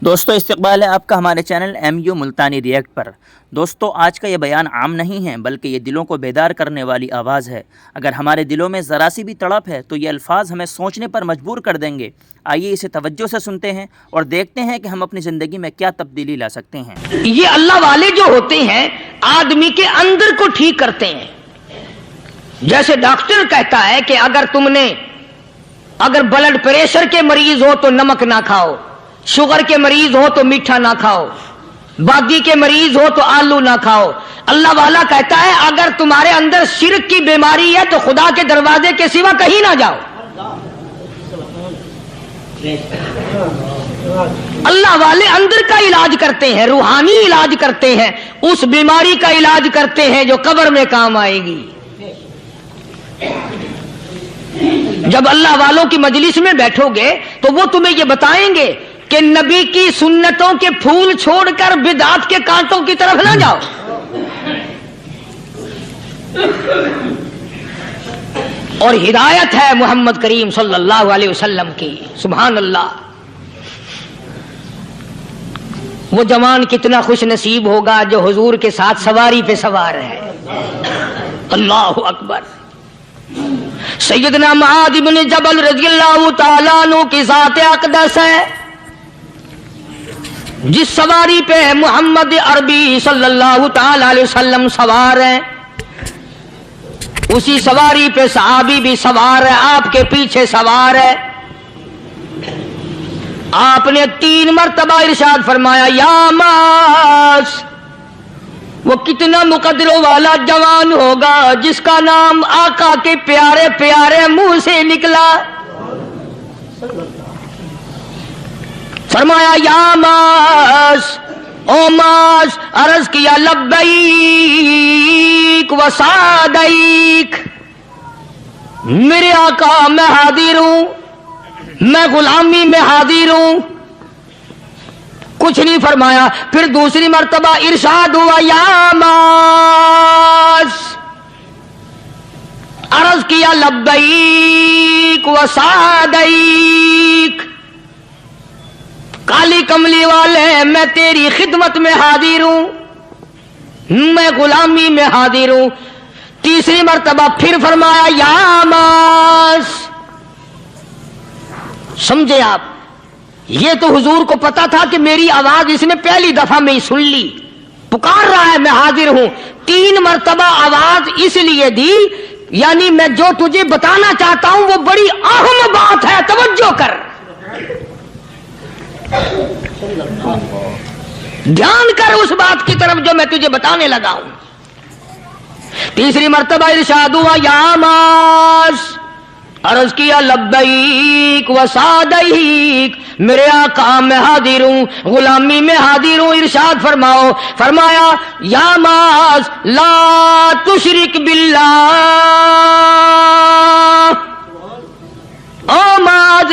دوستو استقبال ہے آپ کا ہمارے چینل MU ملتانی ریئیکٹ پر۔ دوستو آج کا یہ بیان عام نہیں ہے بلکہ یہ دلوں کو بیدار کرنے والی آواز ہے۔ اگر ہمارے دلوں میں ذرا سی بھی تڑپ ہے تو یہ الفاظ ہمیں سوچنے پر مجبور کر دیں گے۔ آئیے اسے توجہ سے سنتے ہیں اور دیکھتے ہیں کہ ہم اپنی زندگی میں کیا تبدیلی لا سکتے ہیں۔ یہ اللہ والے جو ہوتے ہیں آدمی کے اندر کو ٹھیک کرتے ہیں۔ جیسے ڈاکٹر کہتا ہے کہ اگر بلڈ پریشر کے مریض ہو تو نمک نہ کھاؤ، شوگر کے مریض ہو تو میٹھا نہ کھاؤ، بادی کے مریض ہو تو آلو نہ کھاؤ۔ اللہ والا کہتا ہے اگر تمہارے اندر شرک کی بیماری ہے تو خدا کے دروازے کے سوا کہیں نہ جاؤ۔ اللہ والے اندر کا علاج کرتے ہیں، روحانی علاج کرتے ہیں، اس بیماری کا علاج کرتے ہیں جو قبر میں کام آئے گی۔ جب اللہ والوں کی مجلس میں بیٹھو گے تو وہ تمہیں یہ بتائیں گے کہ نبی کی سنتوں کے پھول چھوڑ کر بدعت کے کانٹوں کی طرف نہ جاؤ۔ اور ہدایت ہے محمد کریم صلی اللہ علیہ وسلم کی۔ سبحان اللہ۔ وہ جوان کتنا خوش نصیب ہوگا جو حضور کے ساتھ سواری پہ سوار ہے۔ اللہ اکبر۔ سیدنا معاذ بن جبل رضی اللہ تعالیٰ عنہ کی ذات اقدس ہے، جس سواری پہ محمد عربی صلی اللہ تعالی علیہ وسلم سوار ہیں، اسی سواری پہ صحابی بھی سوار ہے، آپ کے پیچھے سوار ہے۔ آپ نے 3 مرتبہ ارشاد فرمایا یا معاذ، وہ کتنا مقدروں والا جوان ہوگا جس کا نام آقا کے پیارے پیارے منہ سے نکلا۔ فرمایا یا معاذ، او معاذ، عرض کیا لبیک و سعدیک، میرے آقا میں حاضر ہوں، میں غلامی میں حاضر ہوں۔ کچھ نہیں فرمایا۔ پھر دوسری مرتبہ ارشاد ہوا یا معاذ، عرض کیا لبیک و سعدیک، کالی کملی والے میں تیری خدمت میں حاضر ہوں، میں غلامی میں حاضر ہوں۔ تیسری مرتبہ پھر فرمایا یا معاذ۔ سمجھے آپ؟ یہ تو حضور کو پتا تھا کہ میری آواز اس نے پہلی دفعہ میں ہی سن لی، پکار رہا ہے میں حاضر ہوں۔ 3 مرتبہ آواز اس لیے دی، یعنی میں جو تجھے بتانا چاہتا ہوں وہ بڑی اہم بات ہے، توجہ کر، دھیان کر اس بات کی طرف جو میں تجھے بتانے لگا ہوں۔ تیسری مرتبہ ارشاد ہوا یا معاذ، عرض کیا لبیک و سعدیک، میرے آقا میں حاضر ہوں، غلامی میں حاضر ہوں۔ ارشاد فرماؤ، فرمایا یا معاذ لا تشرک باللہ، او معاذ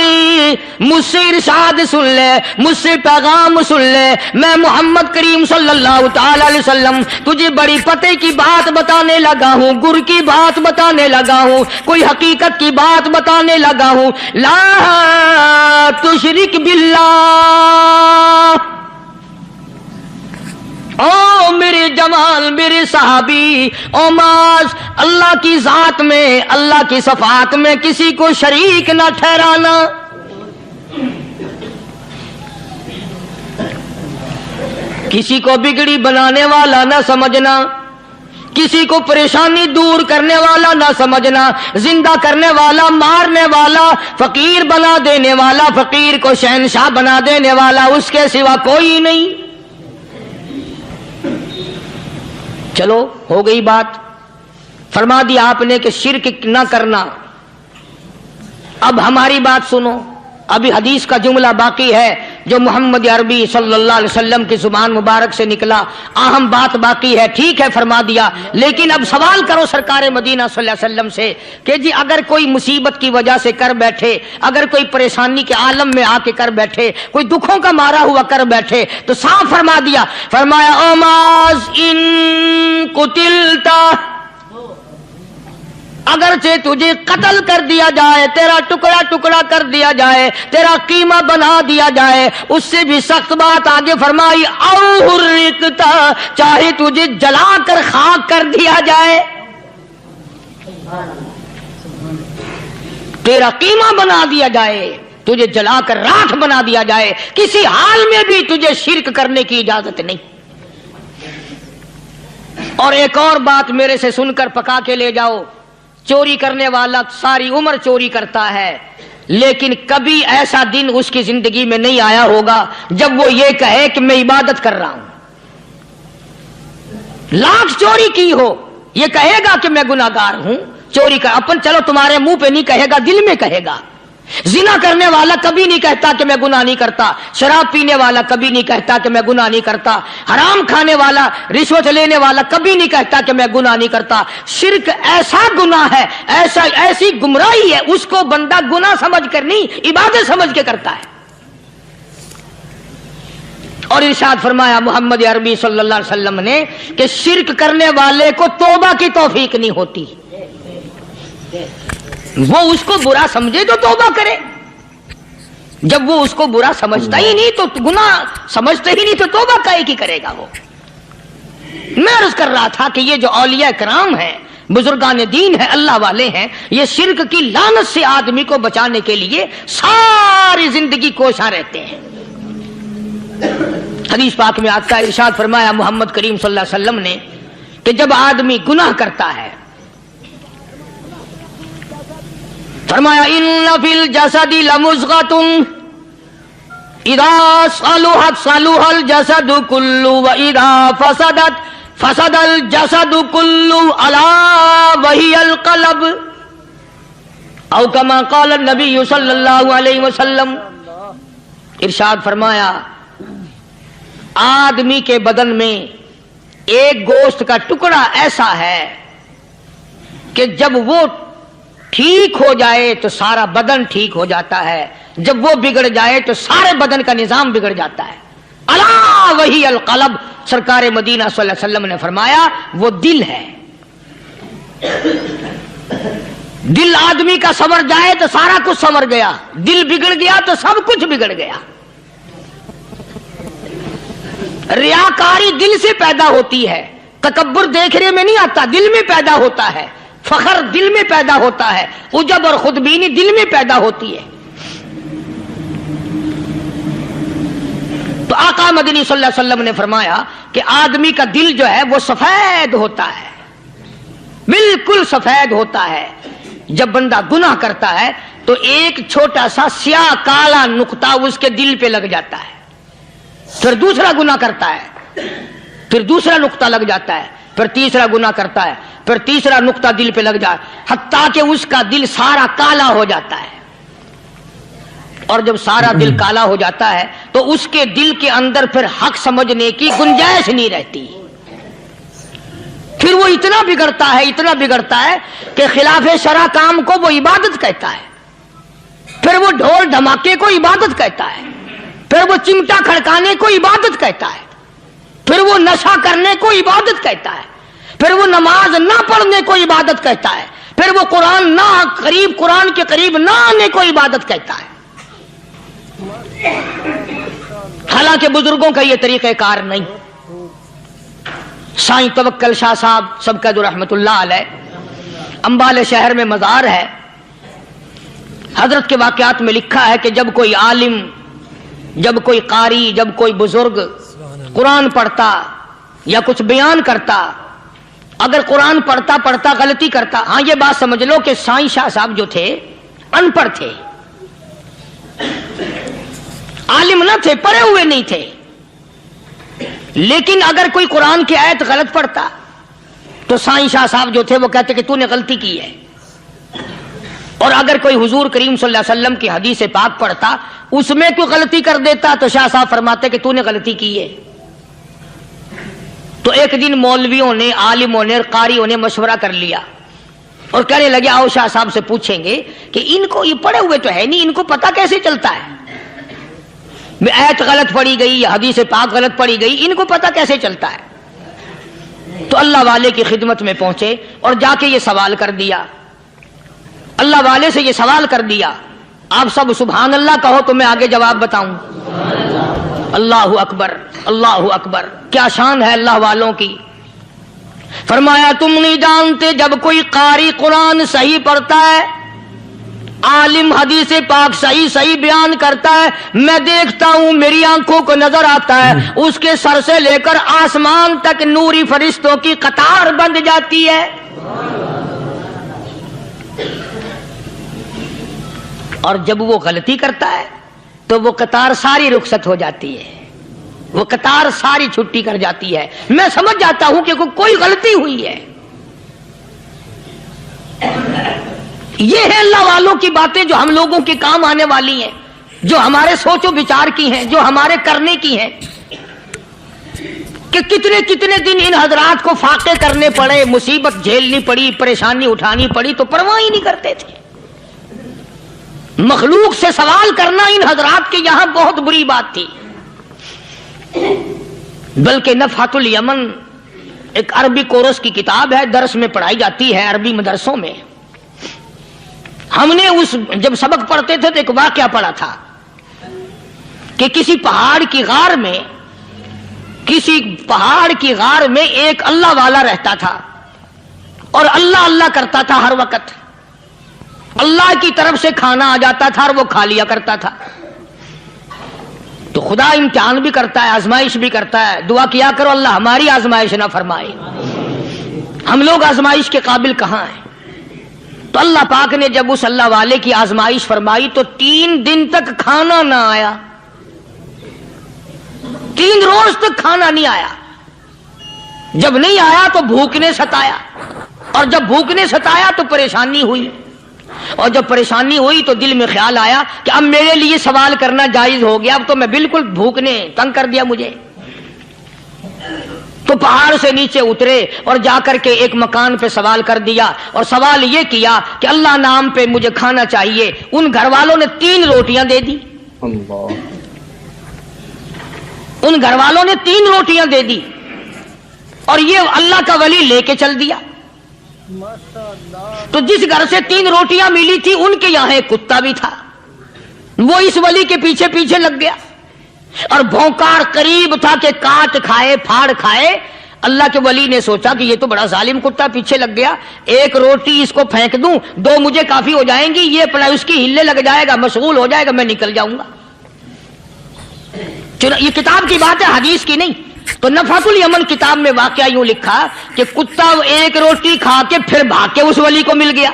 مجھ سے ارشاد سن لے، مجھ سے پیغام سن لے، میں محمد کریم صلی اللہ تعالی علیہ وسلم تجھے بڑی پتے کی بات بتانے لگا ہوں، گر کی بات بتانے لگا ہوں، کوئی حقیقت کی بات بتانے لگا ہوں۔ لا تشرک باللہ، او میرے جمال، میرے صحابی، او معاذ، اللہ کی ذات میں، اللہ کی صفات میں کسی کو شریک نہ ٹھہرانا۔ کسی کو بگڑی بنانے والا نہ سمجھنا، کسی کو پریشانی دور کرنے والا نہ سمجھنا، زندہ کرنے والا، مارنے والا، فقیر بنا دینے والا، فقیر کو شہنشاہ بنا دینے والا اس کے سوا کوئی نہیں۔ چلو ہو گئی بات، فرما دیا آپ نے کہ شرک نہ کرنا۔ اب ہماری بات سنو، ابھی حدیث کا جملہ باقی ہے جو محمد عربی صلی اللہ علیہ وسلم کی زبان مبارک سے نکلا، اہم بات باقی ہے۔ ٹھیک ہے فرما دیا، لیکن اب سوال کرو سرکار مدینہ صلی اللہ علیہ وسلم سے کہ جی اگر کوئی مصیبت کی وجہ سے کر بیٹھے، اگر کوئی پریشانی کے عالم میں آ کے کر بیٹھے، کوئی دکھوں کا مارا ہوا کر بیٹھے تو صاف فرما دیا، فرمایا او معاذ ان قتلتا اگرچہ تجھے قتل کر دیا جائے، تیرا ٹکڑا ٹکڑا کر دیا جائے، تیرا قیمہ بنا دیا جائے، اس سے بھی سخت بات آگے فرمائی، او حرقتا، چاہے تجھے جلا کر خاک کر دیا جائے، تیرا قیمہ بنا دیا جائے، تجھے جلا کر راکھ بنا دیا جائے، کسی حال میں بھی تجھے شرک کرنے کی اجازت نہیں۔ اور ایک اور بات میرے سے سن کر پکا کے لے جاؤ، چوری کرنے والا ساری عمر چوری کرتا ہے، لیکن کبھی ایسا دن اس کی زندگی میں نہیں آیا ہوگا جب وہ یہ کہے کہ میں عبادت کر رہا ہوں۔ لاکھ چوری کی ہو، یہ کہے گا کہ میں گناہگار ہوں، چوری کر اپن چلو تمہارے منہ پہ نہیں کہے گا، دل میں کہے گا۔ زنا کرنے والا کبھی نہیں کہتا کہ میں گناہ نہیں کرتا، شراب پینے والا کبھی نہیں کہتا کہ میں گناہ نہیں کرتا، حرام کھانے والا، رشوت لینے والا کبھی نہیں کہتا کہ میں گناہ نہیں کرتا۔ شرک ایسا گناہ ہے، ایسی گمراہی ہے، اس کو بندہ گناہ سمجھ کر نہیں، عبادت سمجھ کے کرتا ہے۔ اور ارشاد فرمایا محمد عربی صلی اللہ علیہ وسلم نے کہ شرک کرنے والے کو توبہ کی توفیق نہیں ہوتی، وہ اس کو برا سمجھے تو توبہ کرے، جب وہ اس کو برا سمجھتا ہی نہیں تو گناہ سمجھتا ہی نہیں تو توبہ کائے کی کرے گا وہ۔ میں عرض کر رہا تھا کہ یہ جو اولیاء کرام ہیں، بزرگان دین ہیں، اللہ والے ہیں، یہ شرک کی لعنت سے آدمی کو بچانے کے لیے ساری زندگی کوشاں رہتے ہیں۔ حدیث پاک میں آتا ہے، ارشاد فرمایا محمد کریم صلی اللہ علیہ وسلم نے کہ جب آدمی گناہ کرتا ہے، فرمایا ان فی الجسد لمضغۃ اذا صلحت صلح الجسد كله واذا فسدت فسد الجسد كله الا وهي القلب، او كما قال النبي صلی اللہ علیہ وسلم۔ ارشاد فرمایا آدمی کے بدن میں ایک گوشت کا ٹکڑا ایسا ہے کہ جب وہ ٹھیک ہو جائے تو سارا بدن ٹھیک ہو جاتا ہے، جب وہ بگڑ جائے تو سارے بدن کا نظام بگڑ جاتا ہے۔ الا وہی القلب، سرکار مدینہ صلی اللہ علیہ وسلم نے فرمایا وہ دل ہے۔ دل آدمی کا سنور جائے تو سارا کچھ سنور گیا، دل بگڑ گیا تو سب کچھ بگڑ گیا۔ ریاکاری دل سے پیدا ہوتی ہے، تکبر دیکھنے میں نہیں آتا، دل میں پیدا ہوتا ہے، فخر دل میں پیدا ہوتا ہے، عجب اور خودبینی دل میں پیدا ہوتی ہے۔ تو آقا مدنی صلی اللہ علیہ وسلم نے فرمایا کہ آدمی کا دل جو ہے وہ سفید ہوتا ہے، بالکل سفید ہوتا ہے۔ جب بندہ گناہ کرتا ہے تو ایک چھوٹا سا سیاہ کالا نقطہ اس کے دل پہ لگ جاتا ہے، پھر دوسرا گناہ کرتا ہے، پھر دوسرا نقطہ لگ جاتا ہے، پھر تیسرا گناہ کرتا ہے، پھر تیسرا نقطہ دل پہ لگ جائے، حتیٰ کہ اس کا دل سارا کالا ہو جاتا ہے۔ اور جب سارا دل کالا ہو جاتا ہے تو اس کے دل کے اندر پھر حق سمجھنے کی گنجائش نہیں رہتی، پھر وہ اتنا بگڑتا ہے کہ خلاف شرع کام کو وہ عبادت کہتا ہے، پھر وہ ڈھول دھماکے کو عبادت کہتا ہے، پھر وہ چمٹا کھڑکانے کو عبادت کہتا ہے، پھر وہ نشہ کرنے کو عبادت کہتا ہے، پھر وہ نماز نہ پڑھنے کو عبادت کہتا ہے، پھر وہ قرآن کے قریب نہ آنے کو عبادت کہتا ہے۔ حالانکہ بزرگوں کا یہ طریقہ کار نہیں۔ سائیں توکل شاہ صاحب سبقت رحمت اللہ علیہ، امبالے شہر میں مزار ہے، حضرت کے واقعات میں لکھا ہے کہ جب کوئی عالم، جب کوئی قاری، جب کوئی بزرگ قرآن پڑھتا یا کچھ بیان کرتا، اگر قرآن پڑھتا غلطی کرتا، ہاں یہ بات سمجھ لو کہ سائیں شاہ صاحب جو تھے ان پڑھ تھے، عالم نہ تھے، پڑھے ہوئے نہیں تھے، لیکن اگر کوئی قرآن کی آیت غلط پڑھتا تو سائیں شاہ صاحب جو تھے وہ کہتے کہ تو نے غلطی کی ہے، اور اگر کوئی حضور کریم صلی اللہ علیہ وسلم کی حدیث پاک پڑھتا اس میں کوئی غلطی کر دیتا تو شاہ صاحب فرماتے کہ تو نے غلطی کی ہے۔ تو ایک دن مولویوں نے، عالموں نے، قاریوں نے مشورہ کر لیا اور کہنے لگے آؤ شاہ صاحب سے پوچھیں گے کہ ان کو یہ پڑھے ہوئے تو ہے نہیں، ان کو پتہ کیسے چلتا ہے، آیت غلط پڑھی گئی یا حدیث پاک غلط پڑھی گئی، ان کو پتہ کیسے چلتا ہے؟ تو اللہ والے کی خدمت میں پہنچے اور جا کے یہ سوال کر دیا اللہ والے سے یہ سوال کر دیا. آپ سب سبحان اللہ کہو تو میں آگے جواب بتاؤں. اللہ اکبر اللہ اکبر. کیا شان ہے اللہ والوں کی. فرمایا تم نہیں جانتے جب کوئی قاری قرآن صحیح پڑھتا ہے, عالم حدیث پاک صحیح بیان کرتا ہے, میں دیکھتا ہوں میری آنکھوں کو نظر آتا ہے اس کے سر سے لے کر آسمان تک نوری فرشتوں کی قطار بند جاتی ہے. اور جب وہ غلطی کرتا ہے تو وہ قطار ساری رخصت ہو جاتی ہے, وہ قطار ساری چھٹی کر جاتی ہے. میں سمجھ جاتا ہوں کہ کوئی غلطی ہوئی ہے. یہ ہے اللہ والوں کی باتیں جو ہم لوگوں کے کام آنے والی ہیں, جو ہمارے سوچ و بچار کی ہیں, جو ہمارے کرنے کی ہیں. کہ کتنے کتنے دن ان حضرات کو فاقے کرنے پڑے, مصیبت جھیلنی پڑی, پریشانی اٹھانی پڑی تو پرواہ ہی نہیں کرتے تھے. مخلوق سے سوال کرنا ان حضرات کے یہاں بہت بری بات تھی. بلکہ نفحۃ الیمن ایک عربی کورس کی کتاب ہے, درس میں پڑھائی جاتی ہے عربی مدرسوں میں. ہم نے جب سبق پڑھتے تھے تو ایک واقعہ پڑھا تھا کہ کسی پہاڑ کی غار میں ایک اللہ والا رہتا تھا اور اللہ اللہ کرتا تھا ہر وقت. اللہ کی طرف سے کھانا آ جاتا تھا اور وہ کھا لیا کرتا تھا. تو خدا امتحان بھی کرتا ہے, آزمائش بھی کرتا ہے. دعا کیا کرو اللہ ہماری آزمائش نہ فرمائے. ہم لوگ آزمائش کے قابل کہاں ہیں. تو اللہ پاک نے جب اس اللہ والے کی آزمائش فرمائی تو 3 دن تک کھانا نہ آیا. 3 روز تک کھانا نہیں آیا. جب نہیں آیا تو بھوک نے ستایا, اور جب بھوک نے ستایا تو پریشانی ہوئی, اور جب پریشانی ہوئی تو دل میں خیال آیا کہ اب میرے لیے سوال کرنا جائز ہو گیا, اب تو میں بالکل بھوک نے تنگ کر دیا مجھے. تو پہاڑ سے نیچے اترے اور جا کر کے ایک مکان پہ سوال کر دیا, اور سوال یہ کیا کہ اللہ نام پہ مجھے کھانا چاہیے. ان گھر والوں نے 3 روٹیاں دے دی. ان گھر والوں نے 3 روٹیاں دے دی اور یہ اللہ کا ولی لے کے چل دیا. تو جس گھر سے 3 روٹیاں ملی تھی ان کے یہاں ایک کتا بھی تھا, وہ اس ولی کے پیچھے پیچھے لگ گیا اور بھونکار قریب تھا کہ کاٹ کھائے پھاڑ کھائے. اللہ کے ولی نے سوچا کہ یہ تو بڑا ظالم کتا پیچھے لگ گیا, 1 روٹی اس کو پھینک دوں, 2 مجھے کافی ہو جائیں گی, یہ اپنا اس کی ہلے لگ جائے گا, مشغول ہو جائے گا, میں نکل جاؤں گا. یہ کتاب کی بات ہے, حدیث کی نہیں. تو نفحۃ الیمن کتاب میں واقعہ یوں لکھا کہ کتا 1 روٹی کھا کے پھر بھاگ کے اس ولی کو مل گیا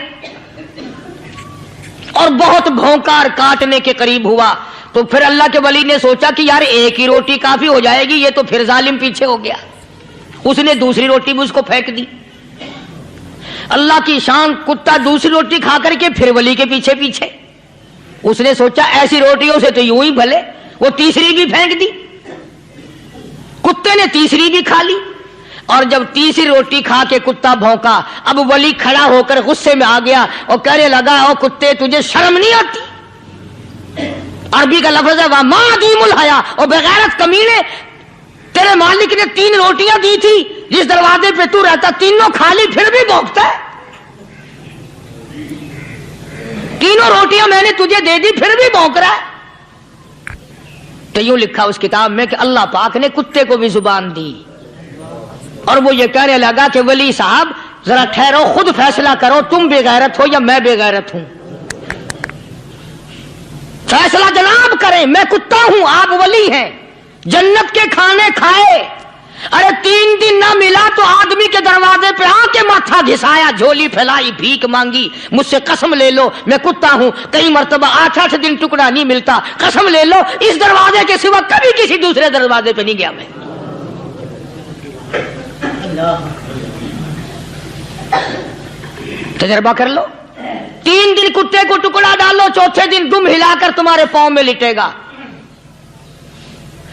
اور بہت بھونکار کاٹنے کے قریب ہوا. تو پھر اللہ کے ولی نے سوچا کہ یار 1 ہی روٹی کافی ہو جائے گی, یہ تو پھر ظالم پیچھے ہو گیا. اس نے دوسری روٹی بھی اس کو پھینک دی. اللہ کی شان, کتا دوسری روٹی کھا کر کے پھر ولی کے پیچھے پیچھے. اس نے سوچا ایسی روٹیوں سے تو یوں ہی بھلے, وہ تیسری بھی پھینک دی. کتے نے تیسری بھی کھا لی, اور جب تیسری روٹی کھا کے کتا بھونکا, اب ولی کھڑا ہو کر غصے میں آ گیا اور کہنے لگا او کتے تجھے شرم نہیں آتی. عربی کا لفظ ہے وَمَا عَدِيمُ الْحَيَا, اور بغیرت کمینے, تیرے مالک نے 3 روٹیاں دی تھی, جس دروازے پہ تو رہتا تینوں کھا لی پھر بھی بھونکتا ہے. 3 روٹیاں میں نے تجھے دے دی پھر بھی بھونک رہا ہے. تو یوں لکھا اس کتاب میں کہ اللہ پاک نے کتے کو بھی زبان دی, اور وہ یہ کہنے لگا کہ ولی صاحب ذرا ٹھہرو, خود فیصلہ کرو, تم بے غیرت ہو یا میں بے غیرت ہوں. فیصلہ جناب کریں, میں کتا ہوں, آپ ولی ہیں, جنت کے کھانے کھائے, ارے 3 دن نہ ملا تو آدمی کے دروازے پہ آ کے ماتھا گھسایا, جھولی پھیلائی, بھیک مانگی, مجھ سے قسم لے لو میں کتا ہوں, کئی مرتبہ 8 دن ٹکڑا نہیں ملتا, قسم لے لو اس دروازے کے سوا کبھی کسی دوسرے دروازے پہ نہیں گیا میں. تجربہ کر لو. 3 دن کتے کو ٹکڑا ڈالو, 4تھے دن دم ہلا کر تمہارے پاؤں میں لٹے گا.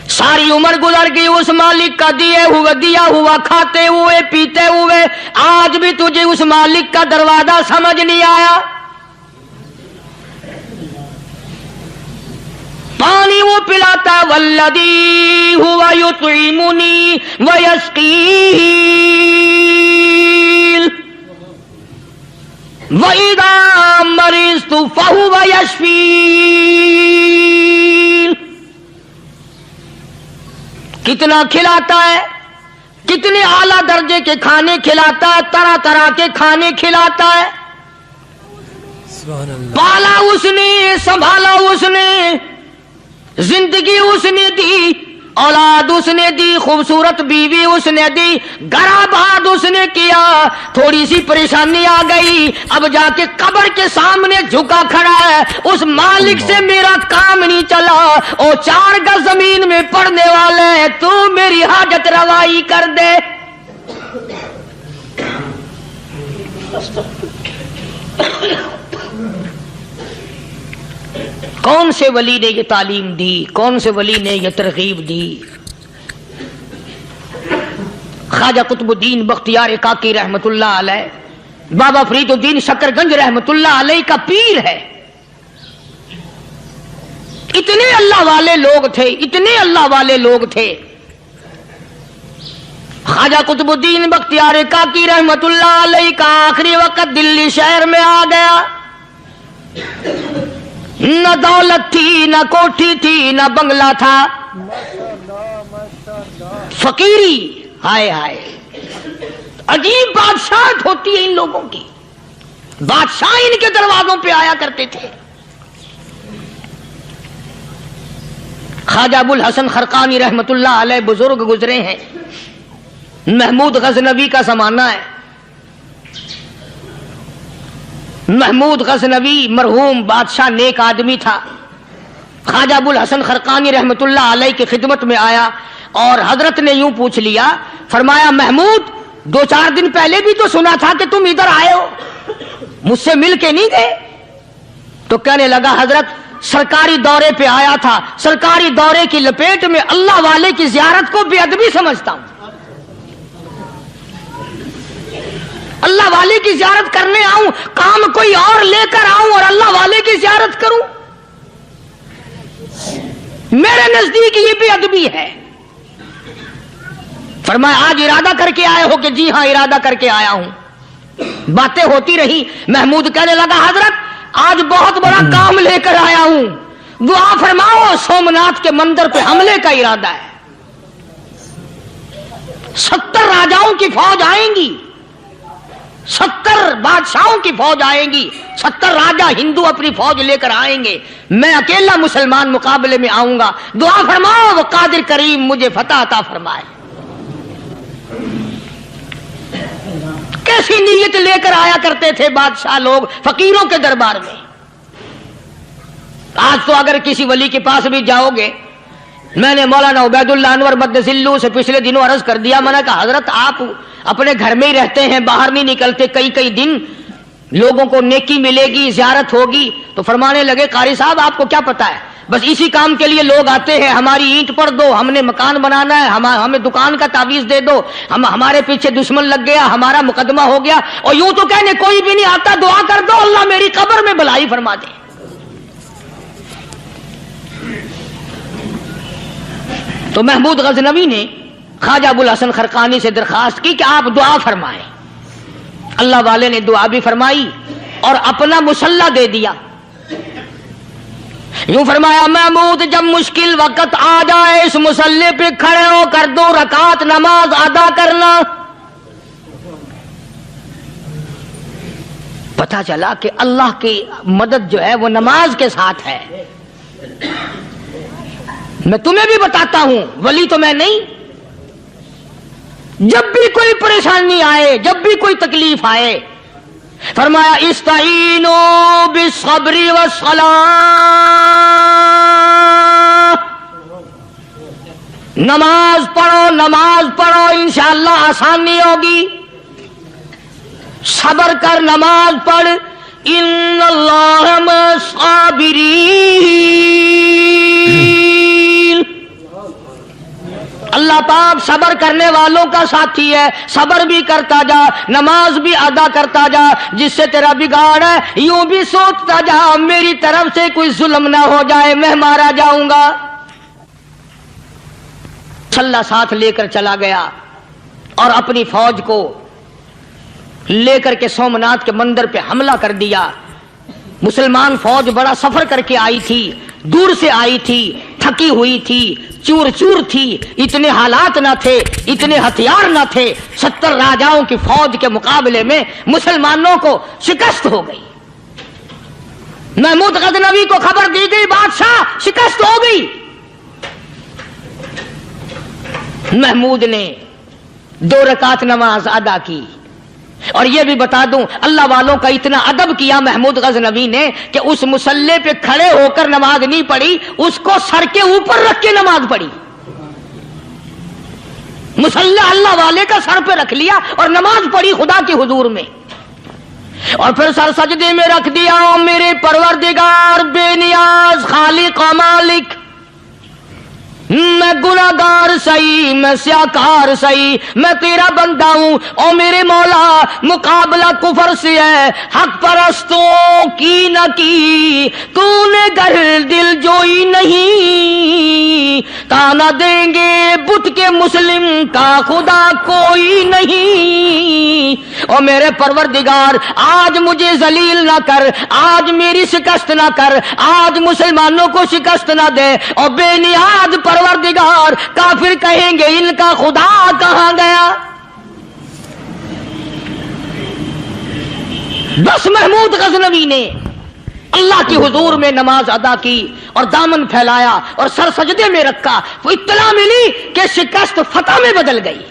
ساری عمر گزر گئی اس مالک کا دیا ہوا کھاتے ہوئے پیتے ہوئے, آج بھی تجھے اس مالک کا دروازہ سمجھ نہیں آیا. پانی وہ پلاتا والذی ہوا یطعمنی ویسقین, وَإِذَا مَرِضْتُ فَهُوَ يَشْفِينِ. کتنا کھلاتا ہے، کتنے اعلیٰ درجے کے کھانے کھلاتا ہے، طرح طرح کے کھانے کھلاتا ہے. پالا اس نے، سنبھالا اس نے، زندگی اس نے دی، اولاد اس نے دی، خوبصورت بیوی اس نے دی، گھر آباد اس نے کیا. تھوڑی سی پریشانی آ گئی، اب جا کے قبر کے سامنے جھکا کھڑا ہے، اس مالک سے میرا کام نہیں چلا، او 4 گز زمین میں پڑنے والے، تو میری حاجت روائی کر دے. کون سے ولی نے یہ تعلیم دی، کون سے ولی نے یہ ترغیب دی؟ خواجہ قطب الدین بختیار کاکی رحمت اللہ علیہ، بابا فرید الدین شکر گنج رحمت اللہ علیہ کا پیر ہے. اتنے اللہ والے لوگ تھے، اتنے اللہ والے لوگ تھے. خواجہ قطب الدین بختیار کاکی رحمت اللہ علیہ کا آخری وقت دلی شہر میں آ گیا. نہ دولت تھی، نہ کوٹھی تھی، نہ بنگلہ تھا، فقیری. ہائے ہائے، عجیب بادشاہت ہوتی ہے ان لوگوں کی. بادشاہ ان کے دروازوں پہ آیا کرتے تھے. خواجہ ابو الحسن خرقانی رحمت اللہ علیہ بزرگ گزرے ہیں. محمود غزنوی کا زمانہ ہے. محمود غزنوی مرحوم بادشاہ نیک آدمی تھا. خواجہ ابو الحسن خرقانی رحمت اللہ علیہ کی خدمت میں آیا اور حضرت نے یوں پوچھ لیا، فرمایا محمود 2-4 دن پہلے بھی تو سنا تھا کہ تم ادھر آئے ہو، مجھ سے مل کے نہیں گئے؟ تو کہنے لگا حضرت سرکاری دورے پہ آیا تھا، سرکاری دورے کی لپیٹ میں اللہ والے کی زیارت کو بے ادبی سمجھتا ہوں. اللہ والے کی زیارت کرنے آؤں، کام کوئی اور لے کر آؤں اور اللہ والے کی زیارت کروں؟ میرے نزدیک یہ بے ادبی ہے. فرمایا آج ارادہ کر کے آئے ہو؟ کہ جی ہاں ارادہ کر کے آیا ہوں. باتیں ہوتی رہی. محمود کہنے لگا حضرت آج بہت بڑا کام لے کر آیا ہوں، دعا فرماؤ. سومناتھ کے مندر پہ حملے کا ارادہ ہے. 70 راجاؤں کی فوج آئیں گی، 70 بادشاہوں کی فوج آئیں گی، 70 راجا ہندو اپنی فوج لے کر آئیں گے. میں اکیلا مسلمان مقابلے میں آؤں گا. دعا فرماؤ وہ قادر کریم مجھے فتح عطا فرمائے. کیسی نیت لے کر آیا کرتے تھے بادشاہ لوگ فقیروں کے دربار میں. آج تو اگر کسی ولی کے پاس بھی جاؤ گے، میں نے مولانا عبید اللہ انور مدذلو سے پچھلے دنوں عرض کر دیا، میں نے کہا حضرت آپ اپنے گھر میں ہی رہتے ہیں، باہر نہیں نکلتے، کئی دن لوگوں کو نیکی ملے گی، زیارت ہوگی. تو فرمانے لگے قاری صاحب آپ کو کیا پتا ہے، بس اسی کام کے لیے لوگ آتے ہیں. ہماری اینٹ پر دو، ہم نے مکان بنانا ہے، ہمیں دکان کا تعویذ دے دو، ہمارے پیچھے دشمن لگ گیا، ہمارا مقدمہ ہو گیا، اور یوں تو کہنے کوئی بھی نہیں آتا، دعا کر دو اللہ میری قبر میں بھلائی فرما دے. تو محمود غزنوی نے خواجہ ابو الحسن خرقانی سے درخواست کی کہ آپ دعا فرمائیں. اللہ والے نے دعا بھی فرمائی اور اپنا مسلح دے دیا. یوں فرمایا محمود جب مشکل وقت آ جائے اس مسلح پہ کھڑے ہو کر 2 رکعت نماز ادا کرنا. پتہ چلا کہ اللہ کی مدد جو ہے وہ نماز کے ساتھ ہے. میں تمہیں بھی بتاتا ہوں، ولی تو میں نہیں. جب بھی کوئی پریشانی آئے، جب بھی کوئی تکلیف آئے، فرمایا استعینوا بالصبر والصلاۃ. نماز پڑھو انشاءاللہ آسانی ہوگی. صبر کر، نماز پڑھ. ان اللہ مع الصابرین، اللہ پاک صبر کرنے والوں کا ساتھی ہے. صبر بھی کرتا جا، نماز بھی ادا کرتا جا. جس سے تیرا بگاڑ ہے یوں بھی سوچتا جا میری طرف سے کوئی ظلم نہ ہو جائے، میں مارا جاؤں گا. اللہ ساتھ لے کر چلا گیا اور اپنی فوج کو لے کر کے سومناتھ کے مندر پہ حملہ کر دیا. مسلمان فوج بڑا سفر کر کے آئی تھی, دور سے آئی تھی, تھکی ہوئی تھی, چور چور تھی, اتنے حالات نہ تھے, اتنے ہتھیار نہ تھے. 70 راجاؤں کی فوج کے مقابلے میں مسلمانوں کو شکست ہو گئی. محمود غزنوی کو خبر دی گئی بادشاہ شکست ہو گئی. محمود نے 2 رکعت نماز ادا کی. اور یہ بھی بتا دوں, اللہ والوں کا اتنا ادب کیا محمود غزنوی نے کہ اس مصلے پہ کھڑے ہو کر نماز نہیں پڑھی, اس کو سر کے اوپر رکھ کے نماز پڑھی. مصلہ اللہ والے کا سر پہ رکھ لیا اور نماز پڑھی خدا کے حضور میں, اور پھر سر سجدے میں رکھ دیا. میرے پروردگار بے نیاز خالق و مالک, میں گناہگار سہی, میں سیاکار سہی, میں تیرا بندہ ہوں. او میرے مولا, مقابلہ کفر سے ہے, حق پرستوں کی نہ کی تو نے گر دل جوئی نہیں. تانا دیں گے بت کے مسلم کا خدا کوئی نہیں. او میرے پروردگار, آج مجھے ذلیل نہ کر, آج میری شکست نہ کر, آج مسلمانوں کو شکست نہ دے. اور بے نیاز پروردگار, کافر کہیں گے ان کا خدا کہاں گیا. بس محمود غزنوی نے اللہ کے حضور میں نماز ادا کی اور دامن پھیلایا اور سر سجدے میں رکھا. وہ اطلاع ملی کہ شکست فتح میں بدل گئی.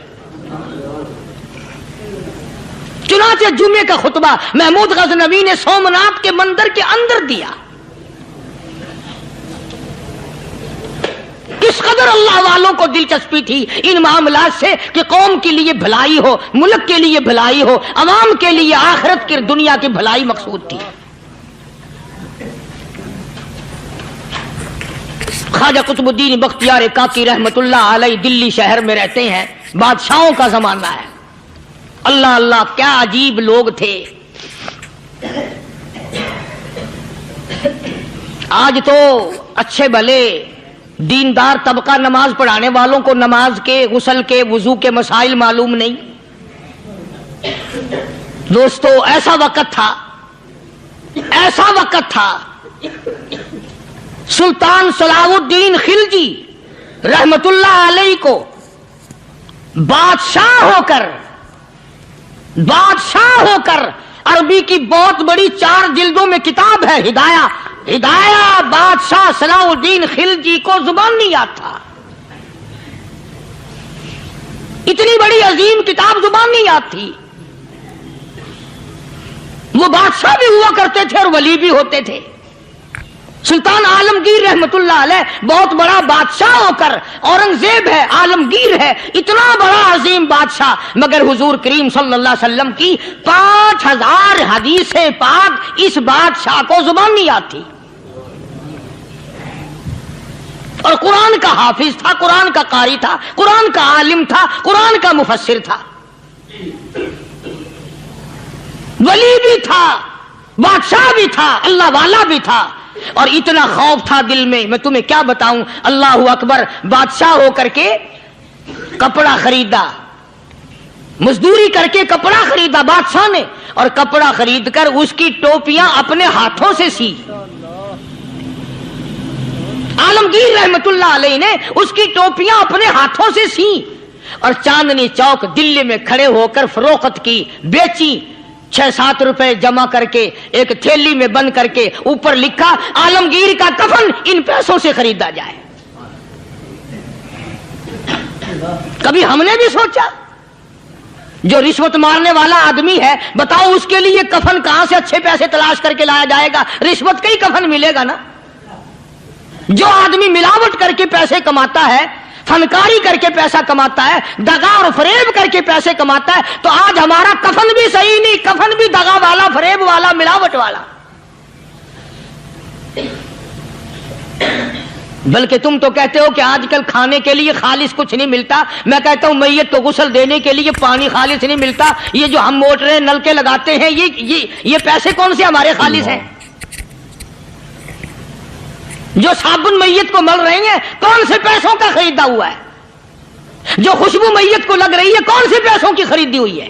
چنانچہ جمعے کا خطبہ محمود غزنوی نے سومناتھ کے مندر کے اندر دیا. اس قدر اللہ والوں کو دلچسپی تھی ان معاملات سے کہ قوم کے لیے بھلائی ہو, ملک کے لیے بھلائی ہو, عوام کے لیے آخرت کی دنیا کی بھلائی مقصود تھی. خواجہ قطب الدین بختیار کاکی رحمت اللہ علیہ دلی شہر میں رہتے ہیں. بادشاہوں کا زمانہ ہے. اللہ اللہ کیا عجیب لوگ تھے. آج تو اچھے بھلے دیندار طبقہ نماز پڑھانے والوں کو نماز کے, غسل کے, وضو کے مسائل معلوم نہیں. دوستو ایسا وقت تھا, ایسا وقت تھا, سلطان صلاح الدین خلجی رحمت اللہ علیہ کو بادشاہ ہو کر عربی کی بہت بڑی 4 جلدوں میں کتاب ہے ہدایہ. بادشاہ صلاح الدین خلجی کو زبان نہیں آتا. اتنی بڑی عظیم کتاب زبان نہیں آتی. وہ بادشاہ بھی ہوا کرتے تھے اور ولی بھی ہوتے تھے. سلطان عالمگیر رحمت اللہ علیہ بہت بڑا بادشاہ ہو کر, اورنگزیب ہے, عالمگیر ہے, اتنا بڑا عظیم بادشاہ, مگر حضور کریم صلی اللہ علیہ وسلم کی 5000 حدیث پاک اس بادشاہ کو زبان نہیں آتی. اور قرآن کا حافظ تھا, قرآن کا قاری تھا, قرآن کا عالم تھا, قرآن کا مفسر تھا, ولی بھی تھا, بادشاہ بھی تھا, اللہ والا بھی تھا. اور اتنا خوف تھا دل میں تمہیں کیا بتاؤں. اللہ اکبر, بادشاہ ہو کر کے کپڑا خریدا, مزدوری کر کے کپڑا خریدا بادشاہ نے, اور کپڑا خرید کر اس کی ٹوپیاں اپنے ہاتھوں سے سی. عالمگیر رحمت اللہ علیہ نے اس کی ٹوپیاں اپنے ہاتھوں سے سی اور چاندنی چوک دلی میں کھڑے ہو کر فروخت کی, بیچی. 6-7 روپے جمع کر کے ایک تھیلی میں بند کر کے اوپر لکھا عالمگیر کا کفن ان پیسوں سے خریدا جائے. کبھی ہم نے بھی سوچا جو رشوت مارنے والا آدمی ہے, بتاؤ اس کے لیے کفن کہاں سے اچھے پیسے تلاش کر کے لایا جائے گا؟ رشوت کا ہی کفن ملے گا نا. جو آدمی ملاوٹ کر کے پیسے کماتا ہے, فنکاری کر کے پیسہ کماتا ہے, دغا اور فریب کر کے پیسے کماتا ہے, تو آج ہمارا کفن بھی صحیح نہیں, کفن بھی دغا والا, فریب والا, ملاوٹ والا. بلکہ تم تو کہتے ہو کہ آج کل کھانے کے لیے خالص کچھ نہیں ملتا. میں کہتا ہوں میت کو غسل دینے کے لیے پانی خالص نہیں ملتا. یہ جو ہم موٹریں نل کے لگاتے ہیں, یہ پیسے کون سے ہمارے خالص ہیں؟ جو صابن میت کو مل رہی ہیں کون سے پیسوں کا خریدا ہوا ہے؟ جو خوشبو میت کو لگ رہی ہے کون سے پیسوں کی خریدی ہوئی ہے؟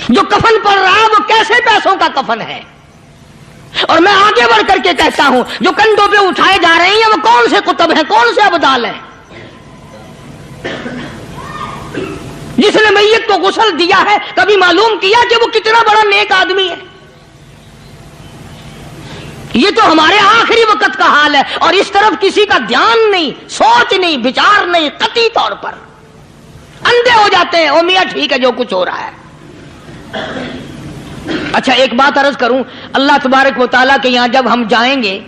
جو کفن پڑ رہا ہے وہ کیسے پیسوں کا کفن ہے؟ اور میں آگے بڑھ کر کے کہتا ہوں جو کندھوں پہ اٹھائے جا رہے ہیں وہ کون سے کتب ہیں، کون سے ابدال ہیں؟ جس نے میت کو غسل دیا ہے کبھی معلوم کیا کہ وہ کتنا بڑا نیک آدمی ہے؟ یہ تو ہمارے آخری وقت کا حال ہے، اور اس طرف کسی کا دھیان نہیں، سوچ نہیں، بچار نہیں، قطعی طور پر اندھے ہو جاتے ہیں۔ او میاں ٹھیک ہے جو کچھ ہو رہا ہے۔ اچھا ایک بات عرض کروں، اللہ تبارک و تعالیٰ کے یہاں جب ہم جائیں گے،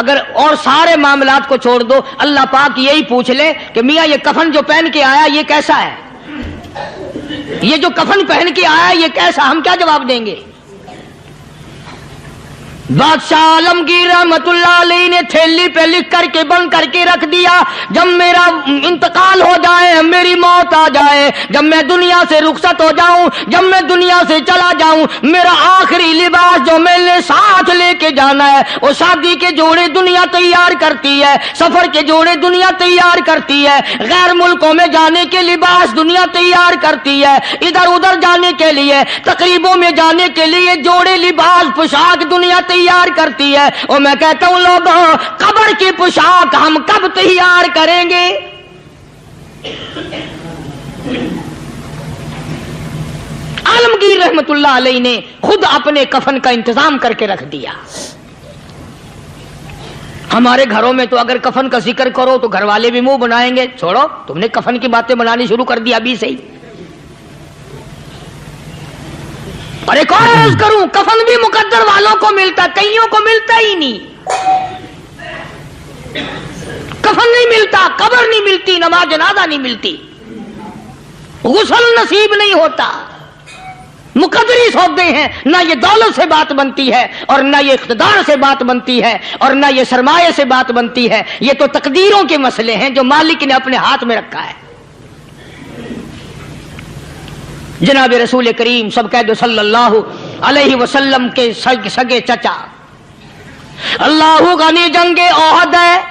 اگر اور سارے معاملات کو چھوڑ دو، اللہ پاک یہی پوچھ لے کہ میاں یہ کفن جو پہن کے آیا یہ کیسا ہے؟ یہ جو کفن پہن کے آیا یہ کیسا؟ ہم کیا جواب دیں گے؟ بادشاہ عالمگیر رحمت اللہ علیہ نے تھیلی پہ لکھ کر کے بند کر کے رکھ دیا، جب میرا انتقال ہو جائے، میری موت آ جائے، جب میں دنیا سے رخصت ہو جاؤں، جب میں دنیا سے چلا جاؤں، میرا آخری لباس جو میں نے ساتھ لے کے جانا ہے وہ شادی کے جوڑے دنیا تیار کرتی ہے، سفر کے جوڑے دنیا تیار کرتی ہے، غیر ملکوں میں جانے کے لباس دنیا تیار کرتی ہے، ادھر ادھر جانے کے لیے، تقریبوں میں جانے کے لیے جوڑے لباس پوشاک دنیا تیار کرتی ہے۔ اور میں کہتا ہوں لوگوں، قبر کی پوشاک ہم کب تیار کریں گے؟ عالمگیر رحمت اللہ علیہ نے خود اپنے کفن کا انتظام کر کے رکھ دیا۔ ہمارے گھروں میں تو اگر کفن کا ذکر کرو تو گھر والے بھی منہ بنائیں گے، چھوڑو تم نے کفن کی باتیں بنانی شروع کر دی ابھی سے ہی۔ اور ایک اور عرض کروں، کفن بھی مقدر والوں کو ملتا، کئیوں کو ملتا ہی نہیں۔ کفن نہیں ملتا، قبر نہیں ملتی، نماز جنازہ نہیں ملتی، غسل نصیب نہیں ہوتا۔ مقدری سودے ہیں، نہ یہ دولت سے بات بنتی ہے، اور نہ یہ اقتدار سے بات بنتی ہے، اور نہ یہ سرمایہ سے بات بنتی ہے۔ یہ تو تقدیروں کے مسئلے ہیں جو مالک نے اپنے ہاتھ میں رکھا ہے۔ جناب رسول کریم سب کہہ دو صلی اللہ علیہ وسلم کے سگے چچا، اللہ غنی جنگ احد ہے،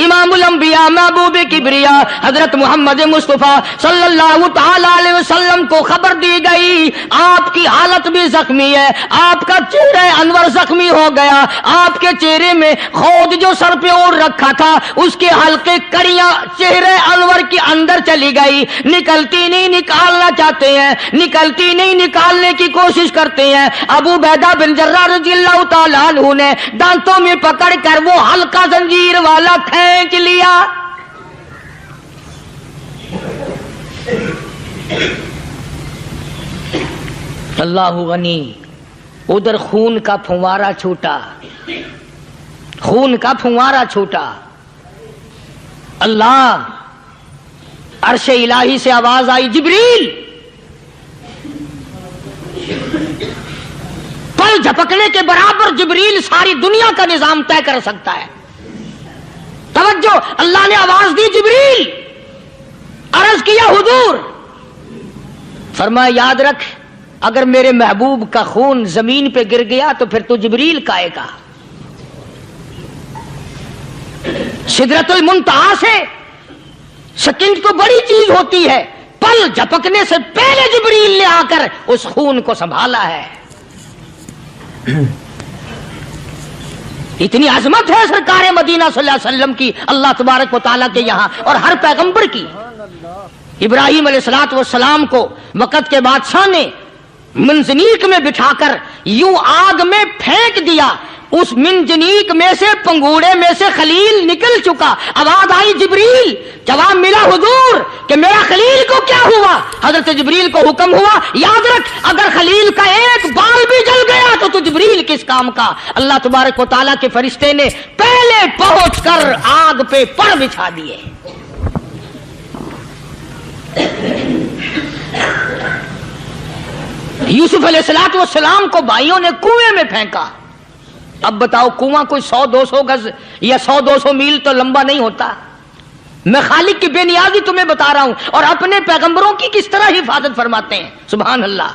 امام الانبیاء محبوب کبریا حضرت محمد مصطفیٰ صلی اللہ تعالی علیہ وسلم کو خبر دی گئی آپ کی حالت بھی زخمی ہے، آپ کا چہرہ انور زخمی ہو گیا، آپ کے چہرے میں خود جو سر پہ اوڑھ رکھا تھا اس کے حلقے کڑیاں چہرے انور کے اندر چلی گئی، نکلتی نہیں، نکالنا چاہتے ہیں، نکلتی نہیں، نکالنے کی کوشش کرتے ہیں۔ ابو عبیدہ بن جراح رضی اللہ تعالیٰ عنہ نے دانتوں میں پکڑ کر وہ حلقہ زنجیر والا کھینچ لیا۔ اللہ غنی، ادھر خون کا پھوارا چھوٹا، خون کا پھوارا چھوٹا۔ اللہ، عرش الہی سے آواز آئی، جبریل، پل جھپکنے کے برابر جبریل ساری دنیا کا نظام طے کر سکتا ہے۔ توجہ، اللہ نے آواز دی، جبریل، عرض کیا حضور، فرمایا یاد رکھ اگر میرے محبوب کا خون زمین پہ گر گیا تو پھر تو جبریل کا آئے گا۔ سدرۃ المنتہا سے سکنڈ تو بڑی چیز ہوتی ہے، پل جھپکنے سے پہلے جبریل نے آ کر اس خون کو سنبھالا ہے۔ اتنی عظمت ہے سرکار مدینہ صلی اللہ علیہ وسلم کی اللہ تبارک و تعالیٰ کے یہاں اور ہر پیغمبر کی۔ ابراہیم علیہ السلام کو وقت کے بادشاہ نے منجنیق میں بٹھا کر یوں آگ میں پھینک دیا، اس منجنیق میں سے، پنگوڑے میں سے خلیل نکل چکا۔ آواز آئی جبریل، جواب ملا حضور کہ میرا خلیل کو کیا ہوا؟ حضرت جبریل کو حکم ہوا یاد رکھ اگر خلیل کا ایک بال بھی جل گیا تو جبریل کس کام کا؟ اللہ تبارک و تعالیٰ کے فرشتے نے پہلے پہنچ کر آگ پہ پر بچھا دیے۔ یوسف علیہ السلام کو بھائیوں نے کنویں میں پھینکا۔ اب بتاؤ کنواں کوئی 100-200 گز یا 100-200 میل تو لمبا نہیں ہوتا۔ میں خالق کی بے نیازی تمہیں بتا رہا ہوں اور اپنے پیغمبروں کی کس طرح حفاظت فرماتے ہیں، سبحان اللہ۔